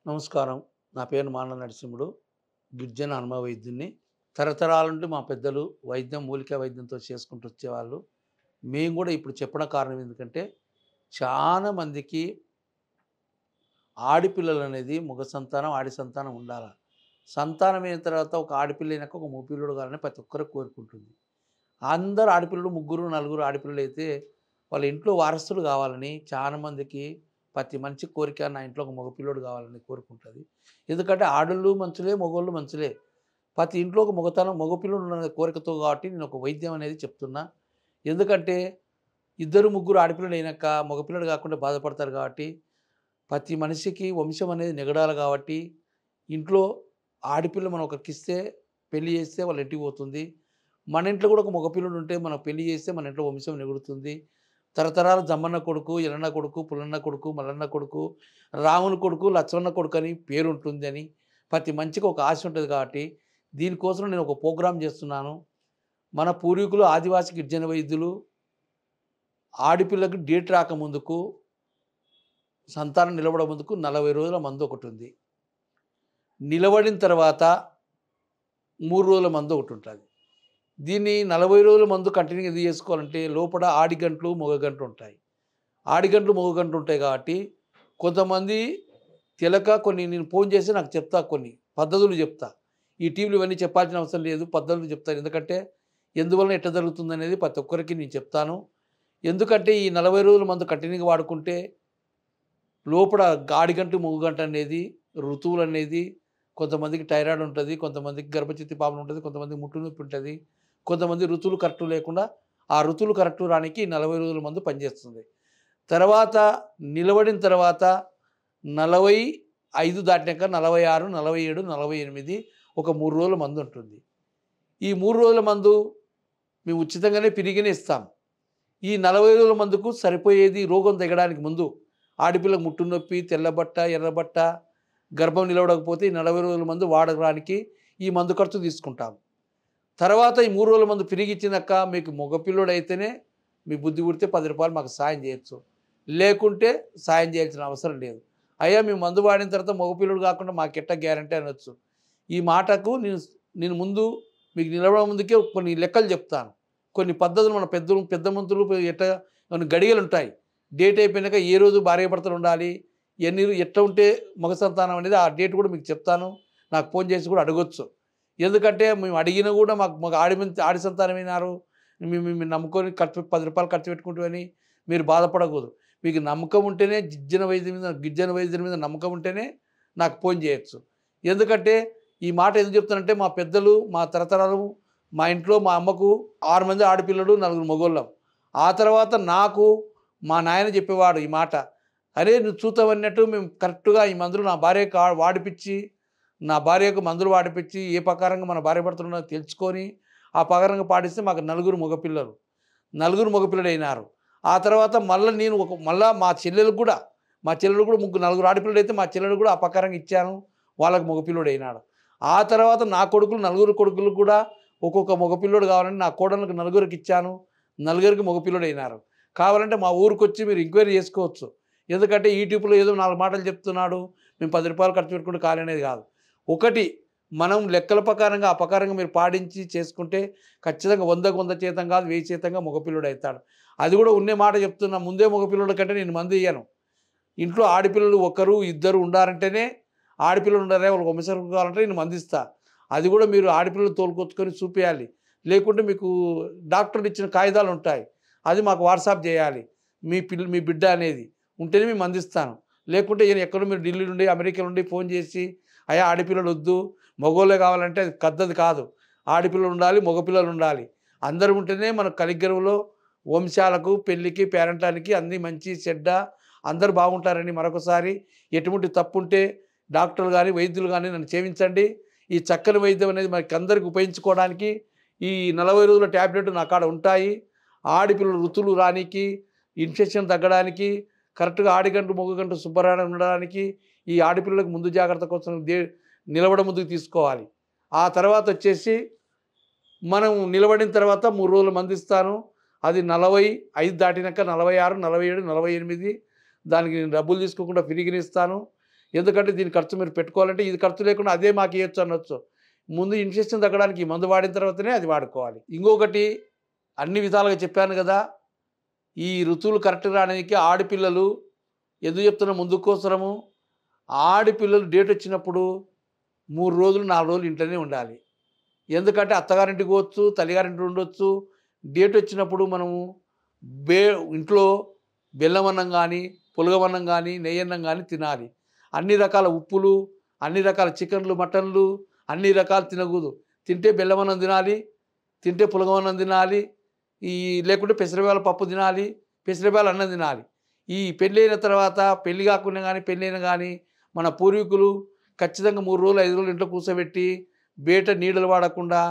నమస్కారం. నా పేరు మాన నరసింహుడు. గిరిజన అనుభవ వైద్యుడిని. తరతరాల నుండి మా పెద్దలు వైద్యం, మూలికా వైద్యంతో చేసుకుంటూ వచ్చేవాళ్ళు. మేము కూడా ఇప్పుడు చెప్పడం కారణం ఎందుకంటే, చాలా మందికి ఆడపిల్లలనేది మగ సంతానం, ఆడి సంతానం ఉండాల. సంతానం అయిన తర్వాత ఒక ఆడపిల్ల అయినాక ఒక మగపిల్లోడు కావాలని ప్రతి ఒక్కరు కోరుకుంటుంది. అందరు ఆడపిల్లలు ముగ్గురు, నలుగురు ఆడపిల్లలైతే వాళ్ళ ఇంట్లో వారసుడు కావాలని చాలా మందికి ప్రతి మనిషి కోరిక నా ఇంట్లో ఒక మగపిల్లోడు కావాలని కోరుకుంటుంది. ఎందుకంటే ఆడోళ్ళు మంచులే, మగోళ్ళు మంచులే. ప్రతి ఇంట్లో ఒక మగపిల్లోడు ఉన్న కోరికతో కాబట్టి నేను ఒక వైద్యం అనేది చెప్తున్నా. ఎందుకంటే ఇద్దరు, ముగ్గురు ఆడపిల్లలు అయినాక మగపిల్లడు కాకుండా బాధపడతారు కాబట్టి, ప్రతి మనిషికి వంశం అనేది నిగడాలి కాబట్టి, ఇంట్లో ఆడపిల్ల మనం ఒకరికిస్తే పెళ్లి చేస్తే వాళ్ళ ఇంటికి పోతుంది. మన ఇంట్లో కూడా ఒక మగపిల్లోడు ఉంటే మనం పెళ్లి చేస్తే మన ఇంట్లో వంశం నిగుడుతుంది. తరతరాలు జమ్మన్న కొడుకు, ఎల్లన్న కొడుకు, పుల్లన్న కొడుకు, మల్లన్న కొడుకు, రాముని కొడుకు, లక్ష్మణ కొడుకు అని పేరు ఉంటుంది అని ప్రతి మనిషికి ఒక ఆశ ఉంటుంది కాబట్టి, దీనికోసం నేను ఒక ప్రోగ్రాం చేస్తున్నాను. మన పూర్వీకులు ఆదివాసి గిరిజన వైద్యులు ఆడపిల్లకు డేట్ రాకముందుకు, సంతానం నిలబడే ముందుకు 40 రోజుల మందు ఒకటి ఉంది. నిలబడిన తర్వాత 3 రోజుల మందు ఒకటి ఉంటుంది. దీన్ని 40 రోజుల మందు కంటిన్యూగా ఇది చేసుకోవాలంటే లోపల ఆడిగంట్లు, మొగగంట్లు ఉంటాయి. ఆడిగంట్లు, మొగగంట్లు ఉంటాయి కాబట్టి కొంతమంది తెలక కొన్ని నేను ఫోన్ చేసి నాకు చెప్తా, కొన్ని పద్ధతులు చెప్తా. ఈ టీవీలు ఇవన్నీ చెప్పాల్సిన అవసరం లేదు, పద్ధతులు చెప్తాను. ఎందుకంటే ఎందువలన ఎట్లా జరుగుతుందనేది ప్రతి ఒక్కరికి నేను చెప్తాను. ఎందుకంటే ఈ 40 రోజుల మందు కంటిన్యూగా వాడుకుంటే లోపల ఆడిగంటు, మొగగంట అనేది ఋతువులు అనేది కొంతమందికి థైరాయిడ్ ఉంటుంది, కొంతమందికి గర్భచిత్తి ప్రాబ్లం ఉంటుంది, కొంతమందికి ముట్టు నొప్పి ఉంటుంది, కొంతమంది ఋతువులు కరెక్ట్ లేకుండా ఆ ఋతువులు కరెక్ట్ రానికి 40 రోజుల మందు పనిచేస్తుంది. తర్వాత నిలబడిన తర్వాత 45 దాటినాక 46, 47, 48 ఒక 3 రోజుల మందు ఉంటుంది. ఈ 3 రోజుల మందు మేము ఉచితంగానే పిరిగినే ఇస్తాం. ఈ 40 రోజుల మందుకు సరిపోయేది రోగం తెగడానికి ముందు ఆడపిల్లకు ముట్టు నొప్పి, తెల్లబట్ట, ఎర్రబట్ట, గర్భం నిలవడకపోతే ఈ 40 రోజుల మందు వాడడానికి ఈ మందు ఖర్చు తీసుకుంటాం. తర్వాత ఈ 3 రోజుల మందు పిరిగిచ్చినాక మీకు మగపిల్లోడు అయితేనే మీ బుద్ధి పుడితే 10 రూపాయలు మాకు సాయం చేయొచ్చు, లేకుంటే సాయం చేయాల్సిన అవసరం లేదు. అయ్యా మేము మందు వాడిన తర్వాత మగపిల్లోడు కాకుండా మాకెట్ట గ్యారంటీ అనొచ్చు. ఈ మాటకు నేను ముందు మీకు నిలబడే ముందుకే కొన్ని లెక్కలు చెప్తాను. కొన్ని పద్ధతులు మన పెద్ద మంతులు కొన్ని గడియలు ఉంటాయి. డేట్ అయిపోయినాక ఏ రోజు భార్యాభర్తలు ఉండాలి, ఎట్లా ఉంటే మగ సంతానం అనేది ఆ డేట్ కూడా మీకు చెప్తాను. నాకు ఫోన్ చేసి కూడా అడగొచ్చు. ఎందుకంటే మేము అడిగినా కూడా మాకు ఆడి సంతానం అయినారు, మేము నమ్ముకొని 10 రూపాయలు ఖర్చు పెట్టుకుంటామని మీరు బాధపడకూడదు. మీకు నమ్మకం ఉంటేనే గిరిజన వైద్యుల మీద నమ్మకం ఉంటేనే నాకు ఫోన్ చేయొచ్చు. ఎందుకంటే ఈ మాట ఎందుకు చెప్తానంటే మా పెద్దలు, మా తరతరాలు, మా ఇంట్లో మా అమ్మకు 6 మంది ఆడపిల్లలు, 4 మగోళ్ళం. ఆ తర్వాత నాకు మా నాయన చెప్పేవాడు ఈ మాట, అరే నువ్వు చూతావన్నట్టు మేము కరెక్ట్గా ఈ మందులు నా భార్యకు వాడిపించి, నా భార్యకు మందులు వాడిపించి ఏ ప్రకారంగా మన భార్య భర్తలు ఉన్నదో తెలుసుకొని ఆ ప్రకారంగా పాటిస్తే మాకు 4 మగపిల్లలు అయినారు. ఆ తర్వాత మళ్ళీ మా చెల్లెలు కూడా 4 ఆడపిల్లలు అయితే మా చెల్లెలు కూడా ఆ ప్రకారంగా ఇచ్చాను, వాళ్ళకు మగపిల్లోడు అయినాడు. ఆ తర్వాత నా కొడుకులు 4 కొడుకులు కూడా ఒక్కొక్క మగపిల్లోడు కావాలని నా కోడళ్ళకు 4కి ఇచ్చాను, 4 మగపిల్లోడు అయినారు. కావాలంటే మా ఊరికి వచ్చి మీరు ఎంక్వైరీ చేసుకోవచ్చు. ఎందుకంటే యూట్యూబ్లో ఏదో 4 మాటలు చెప్తున్నాడు, మేము 10 రూపాయలు ఖర్చు పెట్టుకుంటే కాలనేది కాదు. ఒకటి మనం లెక్కల ప్రకారంగా ఆ ప్రకారంగా మీరు పాటించి చేసుకుంటే ఖచ్చితంగా 100కు 100 శాతం కాదు, 1000% మగపిల్లోడు అవుతాడు. అది కూడా ఉన్నే మాట చెప్తున్నా, ముందే మగపిల్లోడి కంటే నేను మందు ఇయ్యను. ఇంట్లో ఆడపిల్లలు 1, 2 ఉండాలంటేనే ఆడపిల్లలు ఉండాలి, వాళ్ళకి వంశం కావాలంటే నేను మందిస్తా. అది కూడా మీరు ఆడపిల్లలు తోలుకొచ్చుకొని చూపించాలి. లేకుంటే మీకు డాక్టర్లు ఇచ్చిన కాగితాలు ఉంటాయి, అది మాకు వాట్సాప్ చేయాలి. మీ బిడ్డ అనేది ఉంటేనే మేము అందిస్తాను. లేకుంటే ఎక్కడో మీరు ఢిల్లీ నుండి, అమెరికా నుండి ఫోన్ చేసి అయ్యా ఆడపిల్లలు వద్దు మగోళ్ళే కావాలంటే అది పద్ధతి కాదు. ఆడపిల్లలు ఉండాలి, మగపిల్లలు ఉండాలి. అందరూ ఉంటేనే మన కలిగ్రహంలో వంశాలకు, పెళ్ళికి, పేరంటానికి అన్నీ మంచి చెడ్డ అందరూ బాగుంటారని మరొకసారి ఎటువంటి తప్పు ఉంటే డాక్టర్లు కానీ వైద్యులు కానీ నన్ను చేయించండి. ఈ చక్కని వైద్యం అనేది మనకి అందరికి ఉపయోగించుకోవడానికి ఈ 40 రోజుల ట్యాబ్లెట్ నా కాడ ఉంటాయి. ఆడపిల్లలు ఋతువులు రానికి, ఇన్ఫెక్షన్ తగ్గడానికి, కరెక్ట్గా ఆడిగంటు మొగగంటు శుభ్రంగా ఉండడానికి ఈ ఆడపిల్లలకు ముందు జాగ్రత్త కోసం నిలబడ ముందుకు తీసుకోవాలి. ఆ తర్వాత వచ్చేసి మనం నిలబడిన తర్వాత 3 రోజులు మందిస్తాను. అది 45 దాటినాక 46, 47, 48 దానికి నేను డబ్బులు తీసుకోకుండా ఫ్రీగానే ఇస్తాను. ఎందుకంటే దీని ఖర్చు మీరు పెట్టుకోవాలంటే ఇది ఖర్చు లేకుండా అదే మాకు ఇవ్వచ్చు అనొచ్చు. ముందు ఇన్ఫెక్షన్ తగ్గడానికి ఈ మందు వాడిన తర్వాతనే అది వాడుకోవాలి. ఇంకొకటి అన్ని విధాలుగా చెప్పాను కదా, ఈ ఋతువులు కరెక్ట్ రావడానికి ఆడపిల్లలు ఎందుకు చెప్తున్నా ముందుకోసరము, ఆడపిల్లలు డేట్ వచ్చినప్పుడు 3 రోజులు 4 రోజులు ఇంట్లోనే ఉండాలి. ఎందుకంటే అత్తగారింటికి పోవచ్చు, తల్లిగారింటికి ఉండొచ్చు. డేట్ వచ్చినప్పుడు మనము ఇంట్లో బెల్లమన్నం కానీ, పులగమన్నం కానీ, నెయ్యన్నం కానీ తినాలి. అన్ని రకాల ఉప్పులు, అన్ని రకాల చికెన్లు, మటన్లు అన్ని రకాలు తినకూడదు. తింటే బెల్లమన్నం తినాలి, తింటే పులగమన్నం తినాలి, లేకుంటే పెసరవేళ పప్పు తినాలి, పెసరవేళ అన్నం తినాలి. ఈ పెళ్ళైన తర్వాత పెళ్ళి కాకుండా కానీ పెళ్ళైన కానీ మన పూర్వీకులు ఖచ్చితంగా 3 రోజులు 5 రోజులు ఇంట్లో కూర్చోబెట్టి బయట నీడలు వాడకుండా,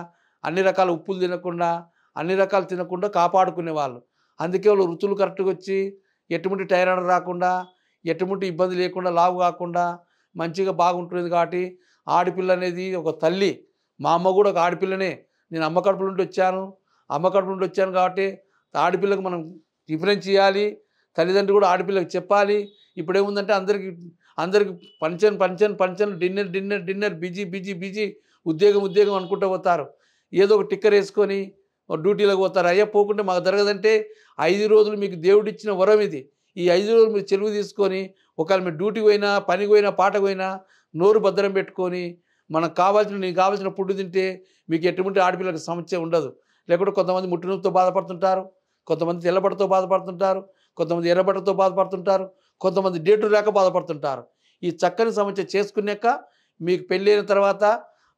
అన్ని రకాల ఉప్పులు తినకుండా, అన్ని రకాలు తినకుండా కాపాడుకునేవాళ్ళు. అందుకే వాళ్ళు ఋతువులు కరెక్ట్గా వచ్చి ఎటువంటి టైరాయిడ్ రాకుండా, ఎటువంటి ఇబ్బంది లేకుండా, లావు కాకుండా మంచిగా బాగుంటుంది. కాబట్టి ఆడపిల్ల అనేది ఒక తల్లి. మా అమ్మ కూడా ఒక ఆడపిల్లనే. నేను అమ్మ కడుపు నుండి వచ్చాను కాబట్టి ఆడపిల్లకు మనం డిఫరెన్స్ ఇవ్వాలి. తల్లిదండ్రులు కూడా ఆడపిల్లకి చెప్పాలి. ఇప్పుడేముందంటే అందరికి పంచన్ డిన్నర్ బిజీ ఉద్యోగం అనుకుంటూ పోతారు. ఏదో ఒక టిక్కర్ వేసుకొని డ్యూటీలోకి పోతారు. అయ్యా పోకుంటే మాకు జరగదంటే 5 రోజులు మీకు దేవుడిచ్చిన వరం ఇది. ఈ 5 రోజులు మీరు చెలువు తీసుకొని ఒకవేళ మీరు డ్యూటీకి పోయినా, పనికి పోయినా, పాటకు పోయినా నోరు భద్రం పెట్టుకొని నీకు కావాల్సిన ఫుడ్ తింటే మీకు ఎటువంటి ఆడపిల్లకి సమస్య ఉండదు. లేకుంటే కొంతమంది ముట్టినొప్పితో బాధపడుతుంటారు, కొంతమంది తెల్లబట్టతో బాధపడుతుంటారు, కొంతమంది ఎర్రబట్టతో బాధపడుతుంటారు, కొంతమంది డేట్లు రాక బాధపడుతుంటారు. ఈ చక్కని సమస్య చేసుకున్నాక మీకు పెళ్ళైన తర్వాత,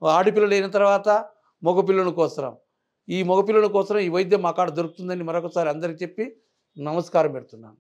ఆడపిల్లలు అయిన తర్వాత మగపిల్లల కోసం ఈ వైద్యం మా కాడ దొరుకుతుందని మరొకసారి అందరికీ చెప్పి నమస్కారం పెడుతున్నాను.